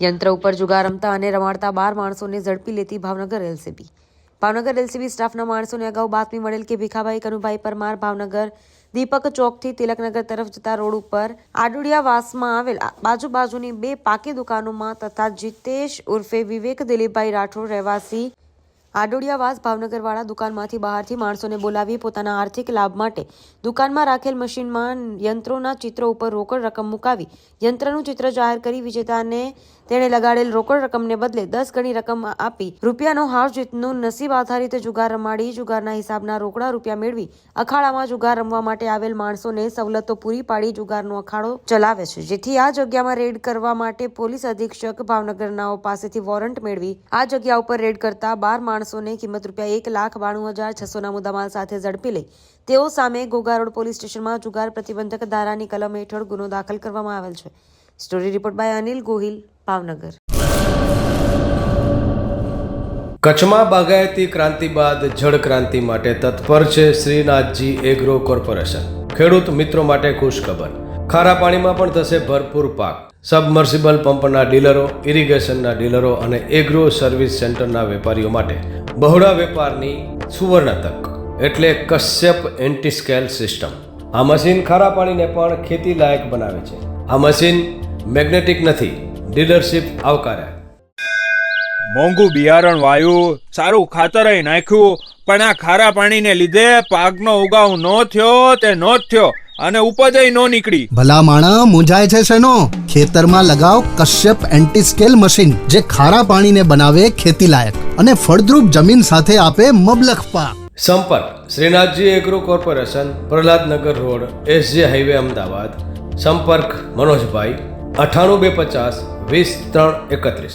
યંત્ર ઉપર જુગાર રમતા અને રમાડતા 12 માણસોને ઝડપી લેતી ભાવનગર એલસીબી. ભાવનગર એલસીબી સ્ટાફના માણસોને અગાઉ બાતમી મળેલ કે ભીખાભાઈ કનુભાઈ પરમાર ભાવનગર દીપક ચોકથી તિલકનગર તરફ જતા રોડ ઉપર આડુડિયાવાસમાં આવેલ બાજુની 2 પાકી દુકાનોમાં તથા જીતેશ ઉર્ફે વિવેક દિલીપભાઈ રાઠોડ રહેવાસી આડોડિયાવાસ ભાવનગરવાળા દુકાનમાંથી બહારથી માણસોને બોલાવી પોતાના આર્થિક લાભ માટે દુકાનમાં રાખેલ મશીનમાં યંત્રોના ચિત્રો ઉપર રોકડ રકમ મુકાવી યંત્રનું ચિત્ર જાહેર કરી વિજેતાને તેણે લગાડેલ રોકડ રકમને બદલે 10 ગણી રકમ આપી રૂપિયાનો હાર જીતનું નસીબ આધારિત જુગાર રમાડી જુગારના હિસાબના રોકડા રૂપિયા મેળવી અખાડામાં જુગાર રમવા માટે આવેલ માણસોને સવલતો પૂરી પાડી જુગારનો અખાડો ચલાવે છે, જેથી આ જગ્યામાં રેડ કરવા માટે પોલીસ અધિક્ષક ભાવનગરનાઓ પાસેથી વોરંટ મેળવી આ જગ્યા ઉપર રેડ કરતા 12 માણસોને કિંમત રૂપિયા 1,92,600 મુદ્દામાલ સાથે ઝડપી લઈ તેઓ સામે ઘોઘા રોડ પોલીસ સ્ટેશનમાં જુગાર પ્રતિબંધક ધારાની કલમ હેઠળ ગુનો દાખલ કરવામાં આવેલ છે. Story report by Anil Gohil, Bhavnagar. કચ્છમાં બાગાયતી ક્રાંતિ બાદ જળ ક્રાંતિ માટે તત્પર છે શ્રીનાથજી એગ્રો કોર્પોરેશન. ખેડૂત મિત્રો માટે ખુશખબર, ખારા પાણીમાં પણ થશે ભરપૂર પાક. સબમર્સિબલ પંપના ડીલરો, ઇરિગેશનના ડીલરો અને એગ્રો સર્વિસ સેન્ટરના વેપારીઓ માટે બહોળા વેપારની સુવર્ણ તક એટલે કશ્યપ એન્ટીસ્કેલ સિસ્ટમ. આ મશીન ખારા પાણીને પણ ખેતી લાયક બનાવે છે. આ મશીન મેગ્નેટિક નથી, ડીલરશીપ આવકાર્યા. મોંઘું બિયારણ વાયું, સારું ખાતર નાખ્યું, પણ આ ખારા પાણીને લીધે પાકનો ઉગાવ નો થયો તે નો જ થયો અને ઉપજ નો નીકળી. ભલા માણા મૂંઝાય છે શેનો? ખેતરમાં લગાવ કશ્યપ એન્ટીસ્કેલ મશીન, જે ખારા પાણીને બનાવે ખેતી લાયક અને ફળદ્રુપ જમીન સાથે આપે મબલખ પાક. સંપર્ક Shrinathji agro corporation, Prahlad Nagar road, SJ highway, Ahmedabad. સંપર્ક મનોજભાઈ 98 250 20 3 31.